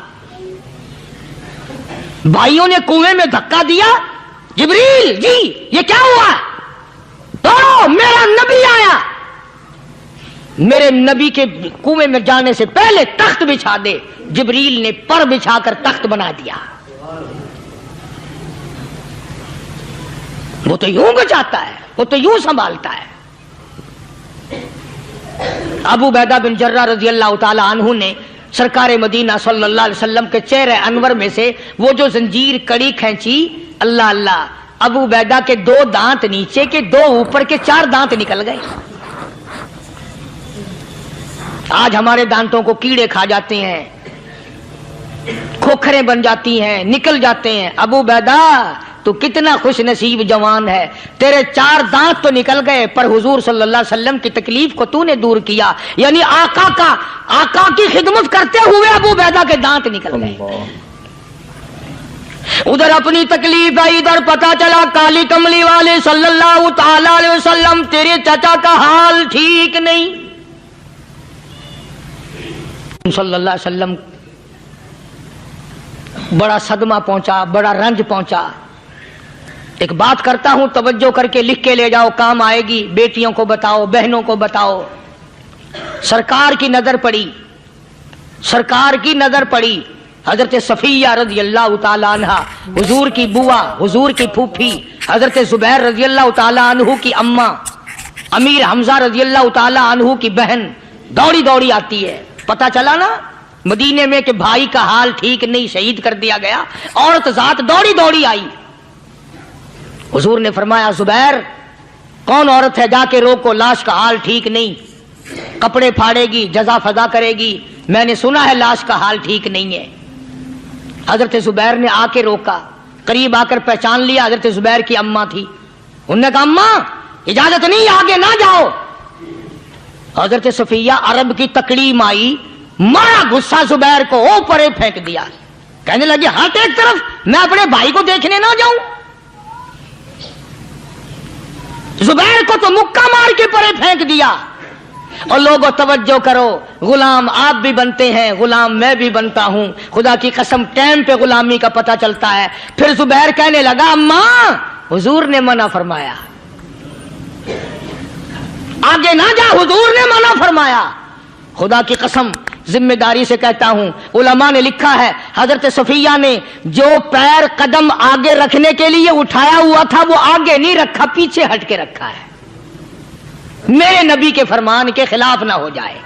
بھائیوں نے کنویں میں دھکا دیا، جبریل جی یہ کیا ہوا؟ تو میرا نبی آیا۔ میرے نبی کے کنویں میں جانے سے پہلے تخت بچھا دے. جبریل نے پر بچھا کر تخت بنا دیا. وہ تو یوں بچاتا ہے, وہ تو یوں سنبھالتا ہے. ابو عبیدہ بن جرہ رضی اللہ تعالی عنہ نے سرکار مدینہ صلی اللہ علیہ وسلم کے چہرے انور میں سے وہ جو زنجیر کڑی کھینچی, اللہ اللہ, ابو عبیدہ کے 2 دانت نیچے کے, 2 اوپر کے, 4 دانت نکل گئے. آج ہمارے دانتوں کو کیڑے کھا جاتے ہیں, کھوکھریں بن جاتی ہیں, نکل جاتے ہیں. ابو عبیدہ تو کتنا خوش نصیب جوان ہے, تیرے 4 دانت تو نکل گئے پر حضور صلی اللہ علیہ وسلم کی تکلیف کو تو نے دور کیا. یعنی آقا کی خدمت کرتے ہوئے ابو عبیدہ کے دانت نکل گئے. ادھر اپنی تکلیف ہے, ادھر پتا چلا کالی کملی والے صلی اللہ تعالی علیہ وسلم تیرے چچا کا حال ٹھیک نہیں. صلی اللہ علیہ وسلم بڑا صدمہ پہنچا, بڑا رنج پہنچا. ایک بات کرتا ہوں, توجہ کر کے لکھ کے لے جاؤ, کام آئے گی. بیٹیوں کو بتاؤ, بہنوں کو بتاؤ. سرکار کی نظر پڑی, سرکار کی نظر پڑی. حضرت صفیہ رضی اللہ تعالی عنہ, حضور کی بوا, حضور کی پھوپھی, حضرت زبیر رضی اللہ تعالی عنہ کی اماں, امیر حمزہ رضی اللہ تعالی عنہ کی بہن دوڑی دوڑی آتی ہے. پتا چلا نا مدینے میں کہ بھائی کا حال ٹھیک نہیں, شہید کر دیا گیا. عورت ذات دوڑی دوڑی آئی. حضور نے فرمایا زبیر کون عورت ہے, جا کے روکو, لاش کا حال ٹھیک نہیں, کپڑے پھاڑے گی, جزا فضا کرے گی. میں نے سنا ہے لاش کا حال ٹھیک نہیں ہے. حضرت زبیر نے آ کے روکا, قریب آ کر پہچان لیا حضرت زبیر کی اماں تھی. انہوں نے کہا اماں اجازت نہیں, آگے نہ جاؤ. حضرت صفیہ عرب کی تکڑیم آئی, مارا غصہ زبیر کو, اوپر پھینک دیا. کہنے لگی ہٹ ایک طرف, میں اپنے بھائی کو دیکھنے نہ جاؤں. زبیر کو تو مکہ مار کے پرے پھینک دیا. اور لوگوں توجہ کرو, غلام آپ بھی بنتے ہیں, غلام میں بھی بنتا ہوں. خدا کی قسم ٹائم پہ غلامی کا پتہ چلتا ہے. پھر زبیر کہنے لگا اماں حضور نے منع فرمایا, آگے نہ جا, حضور نے منع فرمایا. خدا کی قسم ذمہ داری سے کہتا ہوں, علماء نے لکھا ہے حضرت صفیہ نے جو پیر قدم آگے رکھنے کے لیے اٹھایا ہوا تھا وہ آگے نہیں رکھا, پیچھے ہٹ کے رکھا ہے. میرے نبی کے فرمان کے خلاف نہ ہو جائے,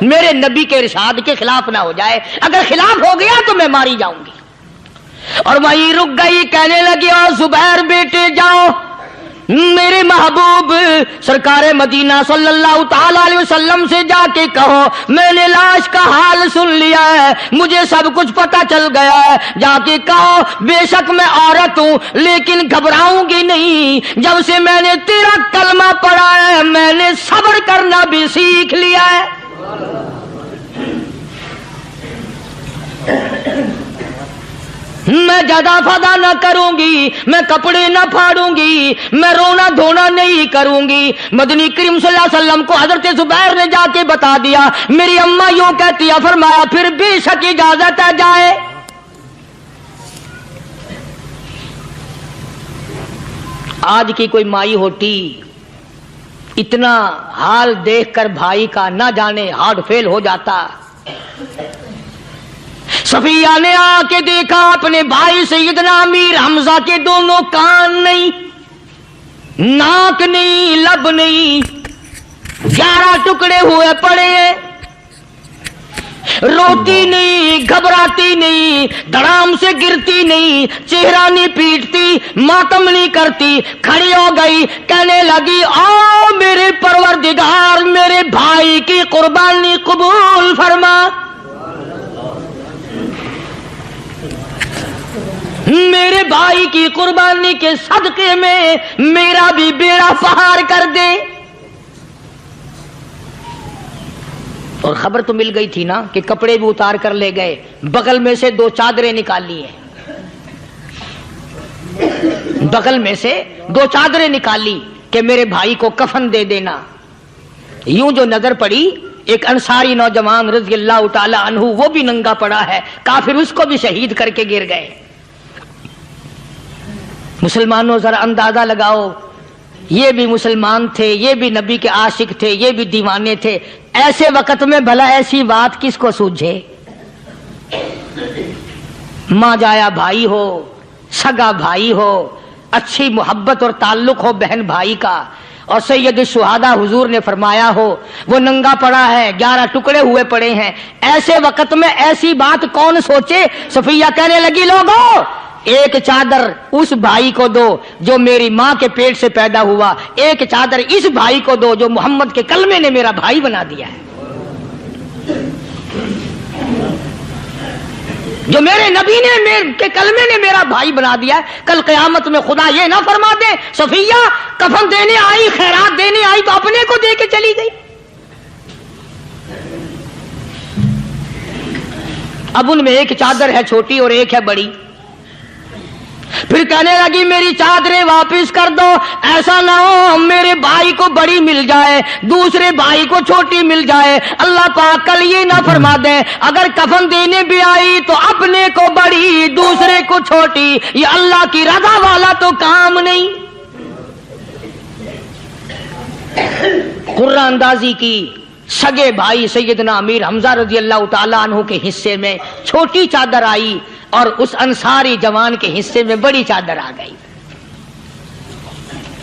میرے نبی کے ارشاد کے خلاف نہ ہو جائے. اگر خلاف ہو گیا تو میں ماری جاؤں گی. اور وہیں رک گئی, کہنے لگی او زبیر بیٹے جاؤ, میرے محبوب سرکار مدینہ صلی اللہ تعالی علیہ وسلم سے جا کے کہو میں نے لاش کا حال سن لیا ہے, مجھے سب کچھ پتا چل گیا ہے. جا کے کہو بے شک میں عورت ہوں لیکن گھبراؤں گی نہیں. جب سے میں نے تیرا کلمہ پڑھا ہے میں نے صبر کرنا بھی سیکھ لیا ہے. میں جدا فدا نہ کروں گی, میں کپڑے نہ پھاڑوں گی, میں رونا دھونا نہیں کروں گی. مدنی کریم صلی اللہ علیہ وسلم کو حضرت زبیر نے جا کے بتا دیا, میری اماں یوں کہتی ہے. فرمایا پھر بے شک اجازت ہے جائے. آج کی کوئی مائی ہوتی اتنا حال دیکھ کر بھائی کا نہ جانے ہارٹ فیل ہو جاتا. صفیہ نے آ کے دیکھا اپنے بھائی سیدنا امیر حمزہ کے دونوں کان نہیں, ناک نہیں, لب نہیں, 11 ٹکڑے ہوئے پڑے. روتی نہیں, گھبراتی نہیں, دھڑام سے گرتی نہیں, چہرہ نہیں پیٹتی, ماتم نہیں کرتی, کھڑی ہو گئی. کہنے لگی او میرے پروردگار میرے بھائی کی قربانی قبول فرما, میرے بھائی کی قربانی کے صدقے میں میرا بھی بیڑا پہاڑ کر دے. اور خبر تو مل گئی تھی نا کہ کپڑے بھی اتار کر لے گئے, بغل میں سے 2 چادریں نکال لی ہیں, بغل میں سے 2 چادریں نکالی کہ میرے بھائی کو کفن دے دینا. یوں جو نظر پڑی ایک انصاری نوجوان رضی اللہ تعالی عنہ, وہ بھی ننگا پڑا ہے, کافر اس کو بھی شہید کر کے گر گئے. مسلمانوں ذرا اندازہ لگاؤ یہ بھی مسلمان تھے، یہ بھی نبی کے عاشق تھے، یہ بھی دیوانے تھے، ایسے وقت میں بھلا ایسی بات کس کو سوجھے؟ ماں جایا بھائی ہو، سگا بھائی ہو، اچھی محبت اور تعلق ہو بہن بھائی کا، اور سید الشہداء حضور نے فرمایا ہو وہ ننگا پڑا ہے، 11 ٹکڑے ہوئے پڑے ہیں، ایسے وقت میں ایسی بات کون سوچے؟ صفیہ کہنے لگی لوگوں ایک چادر اس بھائی کو دو جو میری ماں کے پیٹ سے پیدا ہوا، ایک چادر اس بھائی کو دو جو محمد کے کلمے نے میرا بھائی بنا دیا ہے، جو میرے نبی نے کے کلمے نے میرا بھائی بنا دیا ہے۔ کل قیامت میں خدا یہ نہ فرما دے صفیہ کفن دینے آئی، خیرات دینے آئی تو اپنے کو دے کے چلی گئی۔ اب ان میں ایک چادر ہے چھوٹی اور ایک ہے بڑی، پھر کہنے لگی میری چادریں واپس کر دو، ایسا نہ ہو میرے بھائی کو بڑی مل جائے دوسرے بھائی کو چھوٹی مل جائے، اللہ پاک کل یہ نہ فرما دے اگر کفن دینے بھی آئی تو اپنے کو بڑی دوسرے کو چھوٹی، یہ اللہ کی رضا والا تو کام نہیں۔ قرہ اندازی کی، سگے بھائی سیدنا امیر حمزہ رضی اللہ تعالیٰ عنہ کے حصے میں چھوٹی چادر آئی اور اس انصاری جوان کے حصے میں بڑی چادر آ گئی۔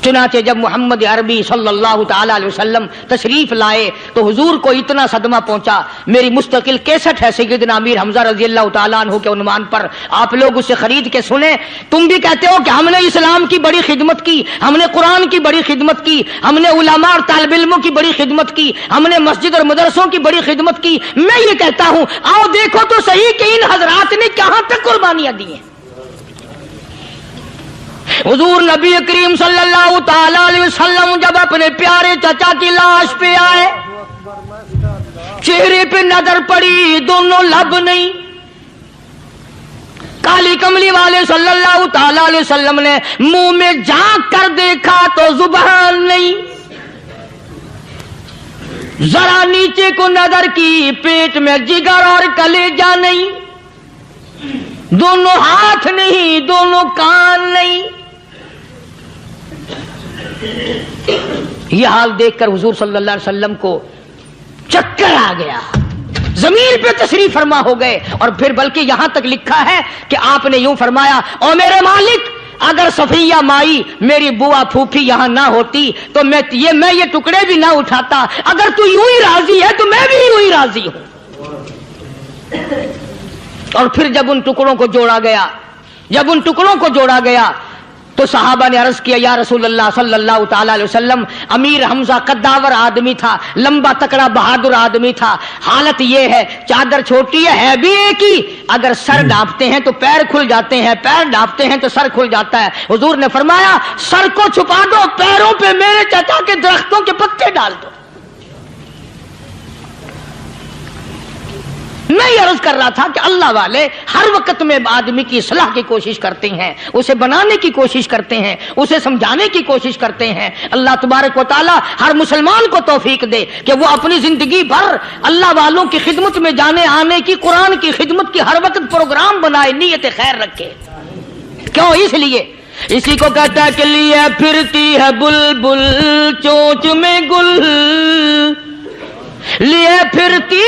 چنانچہ جب محمد عربی صلی اللہ تعالی علیہ وسلم تشریف لائے تو حضور کو اتنا صدمہ پہنچا، میری مستقل کیسٹ ہے سیدنا امیر حمزہ رضی اللہ تعالیٰ عنہ کے عنوان پر، آپ لوگ اسے خرید کے سنیں۔ تم بھی کہتے ہو کہ ہم نے اسلام کی بڑی خدمت کی، ہم نے قرآن کی بڑی خدمت کی، ہم نے علماء اور طالب علموں کی بڑی خدمت کی، ہم نے مسجد اور مدرسوں کی بڑی خدمت کی۔ میں یہ کہتا ہوں آؤ دیکھو تو صحیح کہ ان حضرات نے کہاں تک قربانیاں دی ہیں۔ حضور نبی کریم صلی اللہ تعالی علیہ وسلم جب اپنے پیارے چچا کی لاش پہ آئے، چہرے پہ نظر پڑی دونوں لب نہیں، کالی کملی والے صلی اللہ تعالی علیہ وسلم نے منہ میں جھانک کر دیکھا تو زبان نہیں، ذرا نیچے کو نظر کی پیٹ میں جگر اور کلیجہ نہیں، دونوں ہاتھ نہیں دونوں کان نہیں۔ یہ حال دیکھ کر حضور صلی اللہ علیہ وسلم کو چکر آ گیا، زمین پہ تشریف فرما ہو گئے، اور پھر بلکہ یہاں تک لکھا ہے کہ آپ نے یوں فرمایا او میرے مالک اگر صفیہ مائی میری بوا پھوپھی یہاں نہ ہوتی تو میں یہ ٹکڑے بھی نہ اٹھاتا، اگر تو یوں ہی راضی ہے تو میں بھی یوں ہی راضی ہوں۔ اور پھر جب ان ٹکڑوں کو جوڑا گیا تو صحابہ نے عرض کیا یا رسول اللہ صلی اللہ تعالی علیہ وسلم امیر حمزہ قداور آدمی تھا، لمبا تکڑا بہادر آدمی تھا، حالت یہ ہے چادر چھوٹی ہے بھی ایک ہی، اگر سر ڈھانپتے ہیں تو پیر کھل جاتے ہیں، پیر ڈھانپتے ہیں تو سر کھل جاتا ہے۔ حضور نے فرمایا سر کو چھپا دو، پیروں پہ میرے چچا کے درختوں کے پتے ڈال دو۔ میں یہ عرض کر رہا تھا کہ اللہ والے ہر وقت میں آدمی کی اصلاح کی کوشش کرتے ہیں، اسے بنانے کی کوشش کرتے ہیں، اسے سمجھانے کی کوشش کرتے ہیں۔ اللہ تبارک و تعالی ہر مسلمان کو توفیق دے کہ وہ اپنی زندگی بھر اللہ والوں کی خدمت میں جانے آنے کی، قرآن کی خدمت کی ہر وقت پروگرام بنائے، نیت خیر رکھے۔ کیوں؟ اس لیے اسی کو کہتا ہے کہ لیے پھرتی ہے بلبل چونچ میں گل، لیے پھرتی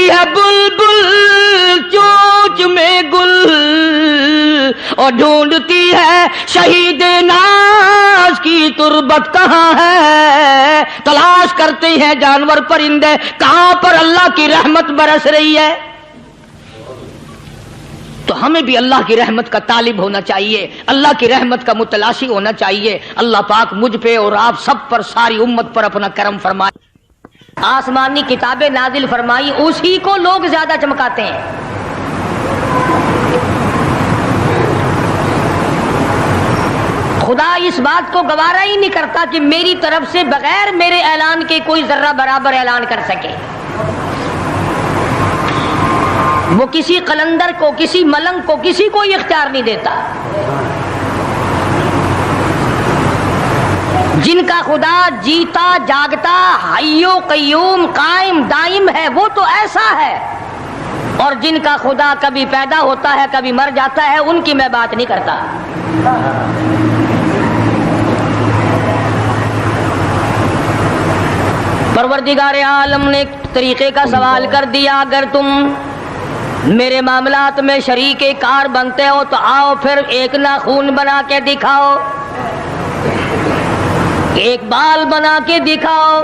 ہے بلبل چونچ میں گل، اور ڈھونڈتی ہے شہید ناز کی تربت کہاں ہے، تلاش کرتے ہیں جانور پرندے کہاں پر اللہ کی رحمت برس رہی ہے۔ تو ہمیں بھی اللہ کی رحمت کا طالب ہونا چاہیے، اللہ کی رحمت کا متلاشی ہونا چاہیے۔ اللہ پاک مجھ پہ اور آپ سب پر، ساری امت پر اپنا کرم فرمائے۔ آسمانی کتابیں نازل فرمائی اسی کو لوگ زیادہ چمکاتے ہیں۔ خدا اس بات کو گوارا ہی نہیں کرتا کہ میری طرف سے بغیر میرے اعلان کے کوئی ذرہ برابر اعلان کر سکے۔ وہ کسی قلندر کو، کسی ملنگ کو، کسی کو اختیار نہیں دیتا۔ جن کا خدا جیتا جاگتا حی و قیوم قائم دائم ہے وہ تو ایسا ہے، اور جن کا خدا کبھی پیدا ہوتا ہے کبھی مر جاتا ہے ان کی میں بات نہیں کرتا۔ پروردگار عالم نے ایک طریقے کا سوال کر دیا، اگر تم میرے معاملات میں شریک کار بنتے ہو تو آؤ پھر ایک ناخون بنا کے دکھاؤ، ایک بال بنا کے دکھاؤ،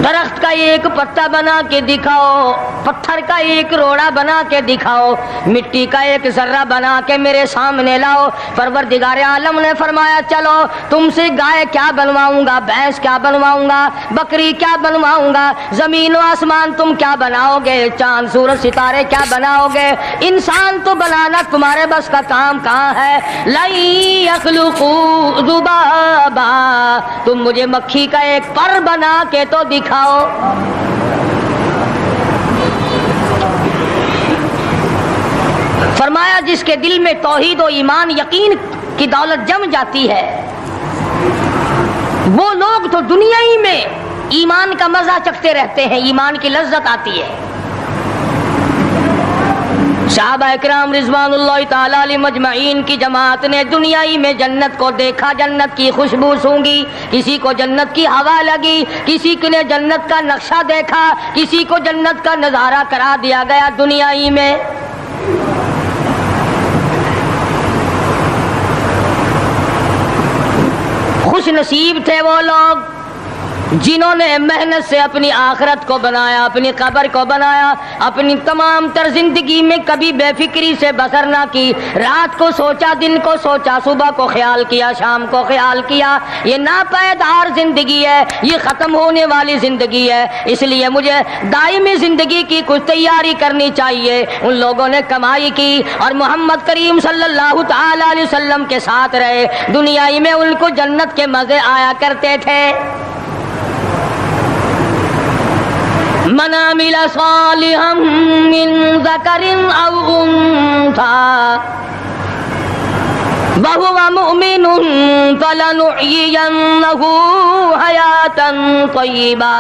درخت کا ایک پتا بنا کے دکھاؤ، پتھر کا ایک روڑا بنا کے دکھاؤ، مٹی کا ایک ذرہ بنا کے میرے سامنے لاؤ۔ پروردگار عالم نے فرمایا چلو تم سے گائے کیا بنواؤں گا، بھینس کیا بنواؤں گا، بکری کیا بنواؤں گا، زمین و آسمان تم کیا بناؤ گے، چاند سورج ستارے کیا بناؤ گے، انسان تو بنانا تمہارے بس کا کام کہاں ہے۔ لَن يَخْلُقُوا ذُبَابًا، تم مجھے مکھی کا ایک پر بنا کے تو دکھاؤ۔ فرمایا جس کے دل میں توحید و ایمان یقین کی دولت جم جاتی ہے وہ لوگ تو دنیا ہی میں ایمان کا مزہ چکھتے رہتے ہیں، ایمان کی لذت آتی ہے۔ صحابہ اکرام رضوان اللہ تعالی علیہ مجمعین کی جماعت نے دنیا ہی میں جنت کو دیکھا، جنت کی خوشبو سونگھی، کسی کو جنت کی ہوا لگی، کسی نے جنت کا نقشہ دیکھا، کسی کو جنت کا نظارہ کرا دیا گیا دنیا ہی میں۔ خوش نصیب تھے وہ لوگ جنہوں نے محنت سے اپنی آخرت کو بنایا، اپنی قبر کو بنایا، اپنی تمام تر زندگی میں کبھی بے فکری سے بسر نہ کی، رات کو سوچا، دن کو سوچا، صبح کو خیال کیا، شام کو خیال کیا۔ یہ ناپائیدار زندگی ہے، یہ ختم ہونے والی زندگی ہے، اس لیے مجھے دائمی زندگی کی کچھ تیاری کرنی چاہیے۔ ان لوگوں نے کمائی کی اور محمد کریم صلی اللہ تعالی علیہ وسلم کے ساتھ رہے، دنیا ہی میں ان کو جنت کے مزے آیا کرتے تھے۔ من عمل صالحا من ذکر او انثى وهو مؤمن فلنحيينه حیاتا طیبا۔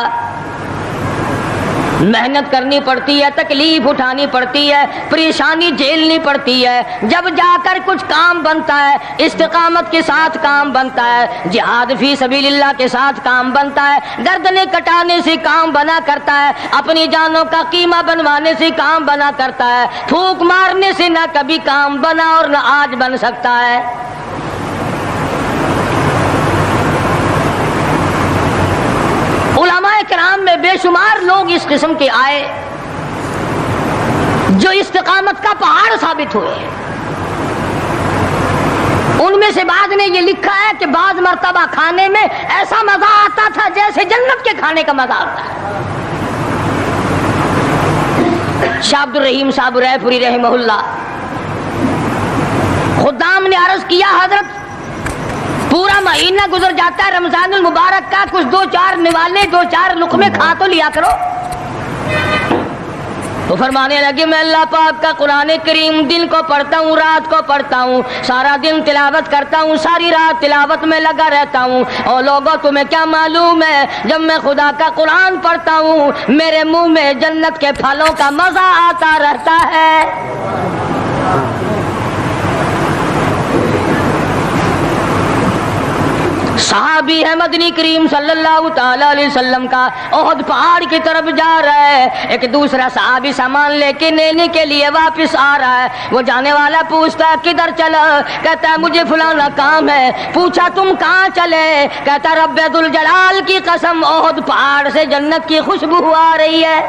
محنت کرنی پڑتی ہے، تکلیف اٹھانی پڑتی ہے، پریشانی جھیلنی پڑتی ہے، جب جا کر کچھ کام بنتا ہے، استقامت کے ساتھ کام بنتا ہے، جہاد فی سبیل اللہ کے ساتھ کام بنتا ہے، گردنیں کٹانے سے کام بنا کرتا ہے، اپنی جانوں کا قیمہ بنوانے سے کام بنا کرتا ہے، پھونک مارنے سے نہ کبھی کام بنا اور نہ آج بن سکتا ہے۔ علماء کرام میں بے شمار لوگ اس قسم کے آئے جو استقامت کا پہاڑ ثابت ہوئے۔ ان میں سے بعض نے یہ لکھا ہے کہ بعض مرتبہ کھانے میں ایسا مزہ آتا تھا جیسے جنت کے کھانے کا مزہ آتا ہے۔ شاہ عبد الرحیم صاحب رائے پوری رحمہ اللہ، خدام نے عرض کیا حضرت پورا مہینہ گزر جاتا ہے رمضان المبارک کا، کچھ دو چار نوالے، دو چار لقمے کھا تو لیا کرو۔ تو فرمانے لگے میں اللہ پاک کا قرآن کریم دن کو پڑھتا ہوں، رات کو پڑھتا ہوں، سارا دن تلاوت کرتا ہوں، ساری رات تلاوت میں لگا رہتا ہوں، اور لوگوں تمہیں کیا معلوم ہے جب میں خدا کا قرآن پڑھتا ہوں میرے منہ میں جنت کے پھلوں کا مزہ آتا رہتا ہے۔ صحابی ہے مدنی کریم صلی اللہ تعالی علیہ وسلم کا، احد پہاڑ کی طرف جا رہا ہے، ایک دوسرا صحابی سامان لے کے لینے کے لیے واپس آ رہا ہے، وہ جانے والا پوچھتا ہے کدھر چلا، کہتا ہے مجھے فلانا کام ہے، پوچھا تم کہاں چلے، کہتا رب ذوالجلال کی قسم احد پہاڑ سے جنت کی خوشبو آ رہی ہے۔